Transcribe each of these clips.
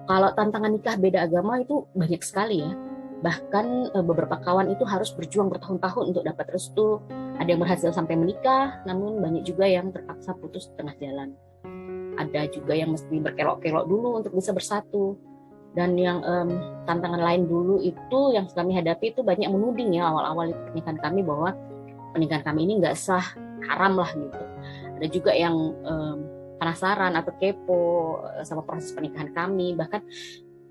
Kalau tantangan nikah beda agama itu banyak sekali ya. Bahkan beberapa kawan itu harus berjuang bertahun-tahun untuk dapat restu. Ada yang berhasil sampai menikah, namun banyak juga yang terpaksa putus di tengah jalan. Ada juga yang mesti berkelok-kelok dulu untuk bisa bersatu. Dan yang tantangan lain dulu itu yang kami hadapi itu banyak menuding ya awal-awal itu pernikahan kami bahwa pernikahan kami ini nggak sah, haram lah gitu. Ada juga yang penasaran atau kepo sama proses pernikahan kami. Bahkan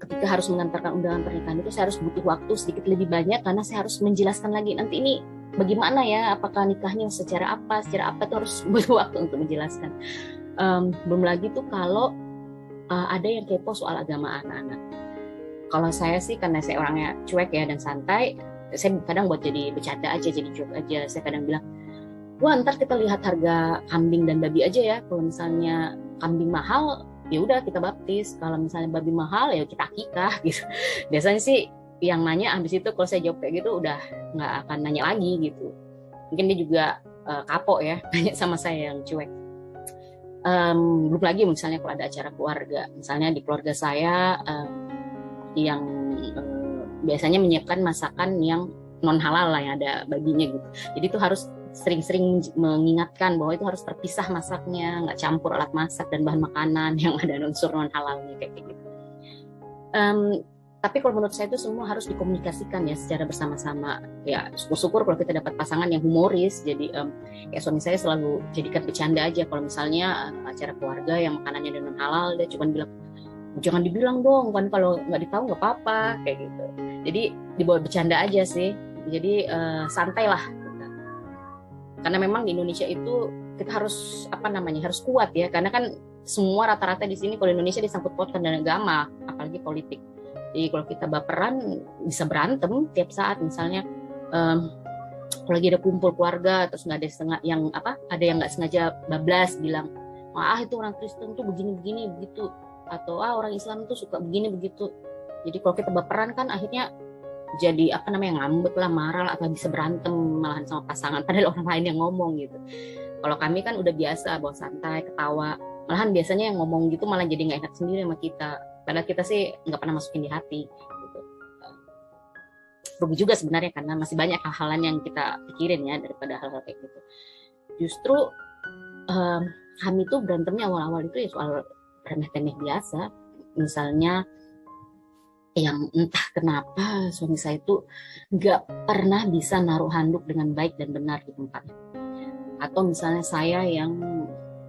ketika harus mengantarkan undangan pernikahan itu saya harus butuh waktu sedikit lebih banyak karena saya harus menjelaskan lagi nanti ini bagaimana ya, apakah nikahnya secara apa itu harus butuh waktu untuk menjelaskan. Belum lagi tuh kalau ada yang kepo soal agama anak-anak. Kalau saya sih karena saya orangnya cuek ya dan santai, saya kadang buat jadi bercanda aja, jadi joke aja. Saya kadang bilang, wah ntar kita lihat harga kambing dan babi aja ya. Kalau misalnya kambing mahal, ya udah kita baptis. Kalau misalnya babi mahal, ya kita akikah gitu. Biasanya sih yang nanya habis itu kalau saya jawab kayak gitu udah nggak akan nanya lagi gitu. Mungkin dia juga kapok ya, nanya sama saya yang cuek. Belum lagi misalnya kalau ada acara keluarga, misalnya di keluarga saya yang biasanya menyiapkan masakan yang non halal lah yang ada babinya gitu. Jadi itu harus sering-sering mengingatkan bahwa itu harus terpisah masaknya, nggak campur alat masak dan bahan makanan yang ada unsur non halalnya kayak gitu. Tapi kalau menurut saya itu semua harus dikomunikasikan ya secara bersama-sama. Ya syukur-syukur kalau kita dapat pasangan yang humoris. Jadi kayak suami saya selalu jadikan bercanda aja kalau misalnya acara keluarga yang makanannya non halal, dia cuma bilang jangan dibilang dong kan, kalau nggak ditahu nggak apa-apa kayak gitu. Jadi dibawa bercanda aja sih. Jadi santai lah. Karena memang di Indonesia itu kita harus harus kuat ya. Karena kan semua rata-rata di sini kalau di Indonesia disangkut pautkan dengan agama, apalagi politik. Jadi kalau kita baperan bisa berantem tiap saat. Misalnya kalau lagi ada kumpul keluarga terus nggak ada ada yang nggak sengaja bablas bilang, wah itu orang Kristen tuh begini-begini begitu, atau orang Islam tuh suka begini begitu. Jadi kalau kita baperan kan akhirnya jadi ngambek lah, marah atau bisa berantem malahan sama pasangan padahal orang lain yang ngomong gitu. Kalau kami kan udah biasa bawa santai, ketawa, malahan biasanya yang ngomong gitu malah jadi nggak enak sendiri sama kita. Padahal kita sih nggak pernah masukin di hati. Gitu. Rugi juga sebenarnya karena masih banyak hal-hal yang kita pikirin ya daripada hal-hal kayak gitu. Justru kami tuh berantemnya awal-awal itu ya soal remeh-temeh biasa. Misalnya yang entah kenapa suami saya itu nggak pernah bisa naruh handuk dengan baik dan benar di tempatnya. Atau misalnya saya yang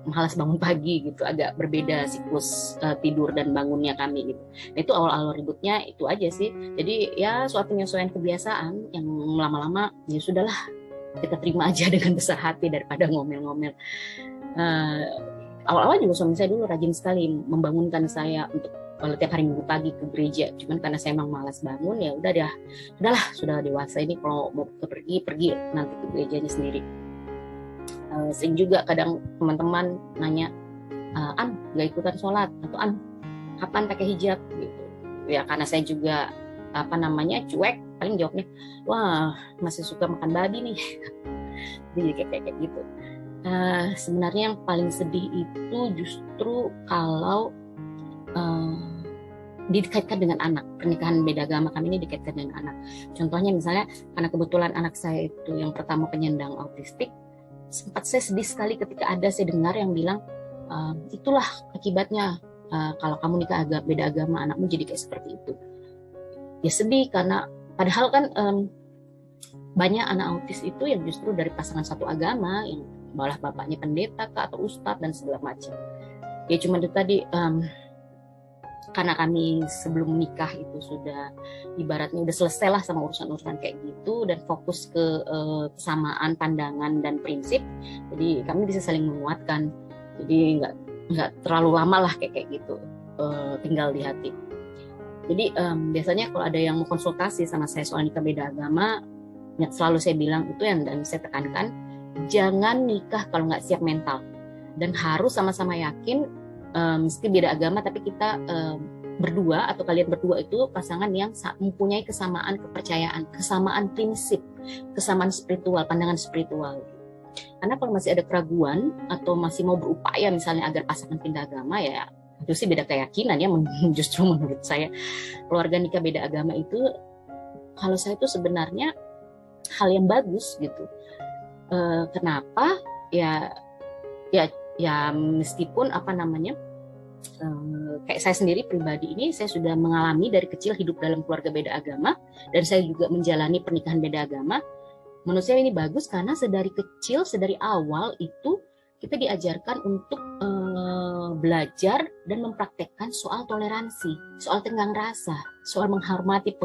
malas bangun pagi gitu, agak berbeda siklus tidur dan bangunnya kami gitu. Nah, itu awal-awal ributnya itu aja sih. Jadi ya suatu penyesuaian kebiasaan yang lama-lama ya sudahlah kita terima aja dengan besar hati daripada ngomel-ngomel. Awal-awal juga suami saya dulu rajin sekali membangunkan saya untuk kalau tiap hari Minggu pagi ke gereja. Cuman karena saya emang malas bangun ya udahlah sudah dewasa ini kalau mau pergi nanti ke gerejanya sendiri. Sering juga kadang teman-teman nanya, An gak ikutan sholat atau An kapan pakai hijab gitu ya, karena saya juga cuek, paling jawabnya wah masih suka makan babi nih. Jadi kayak gitu. Sebenarnya yang paling sedih itu justru kalau dikaitkan dengan anak. Pernikahan beda agama kami ini dikaitkan dengan anak. Contohnya misalnya karena kebetulan anak saya itu yang pertama penyandang autistik, sempat saya sedih sekali ketika saya dengar yang bilang itulah akibatnya kalau kamu nikah beda agama, anakmu jadi kayak seperti itu. Ya sedih karena padahal kan banyak anak autis itu yang justru dari pasangan satu agama, yang malah bapaknya pendeta atau ustadz dan segala macam. Ya cuma itu tadi karena kami sebelum menikah itu sudah ibaratnya udah selesai lah sama urusan-urusan kayak gitu dan fokus ke kesamaan pandangan dan prinsip, jadi kami bisa saling menguatkan. Jadi nggak terlalu lama lah kayak gitu tinggal di hati. Jadi biasanya kalau ada yang mau konsultasi sama saya soal nikah beda agama, selalu saya bilang itu yang dan saya tekankan, jangan nikah kalau nggak siap mental, dan harus sama-sama yakin meski beda agama tapi kita berdua atau kalian berdua itu pasangan yang mempunyai kesamaan kepercayaan, kesamaan prinsip, kesamaan spiritual, pandangan spiritual. Karena kalau masih ada keraguan atau masih mau berupaya misalnya agar pasangan pindah agama, ya itu sih beda keyakinan ya. Justru menurut saya keluarga nikah beda agama itu, kalau saya itu sebenarnya hal yang bagus gitu. Kenapa? Ya meskipun kayak saya sendiri pribadi ini, saya sudah mengalami dari kecil hidup dalam keluarga beda agama, dan saya juga menjalani pernikahan beda agama. Menurut saya ini bagus karena sedari kecil, sedari awal itu kita diajarkan untuk belajar dan mempraktekkan soal toleransi, soal tenggang rasa, soal menghormati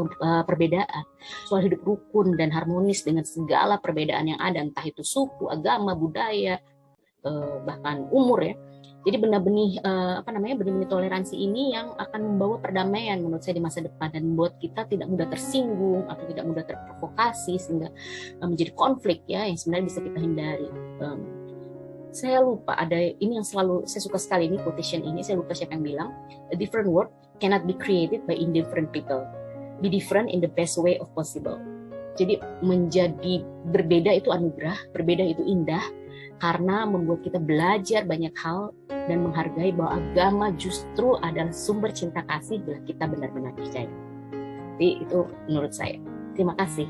perbedaan, soal hidup rukun dan harmonis dengan segala perbedaan yang ada, entah itu suku, agama, budaya, bahkan umur ya. Jadi benih-benih benih-benih toleransi ini yang akan membawa perdamaian menurut saya di masa depan, dan membuat kita tidak mudah tersinggung atau tidak mudah terprovokasi sehingga menjadi konflik ya, yang sebenarnya bisa kita hindari. Saya lupa, ada ini yang selalu saya suka sekali, ini quotation ini, saya lupa siapa yang bilang, a different world cannot be created by indifferent people, be different in the best way of possible. Jadi menjadi berbeda itu anugerah, berbeda itu indah, karena membuat kita belajar banyak hal dan menghargai bahwa agama justru adalah sumber cinta kasih bila kita benar-benar percaya. Jadi itu menurut saya. Terima kasih.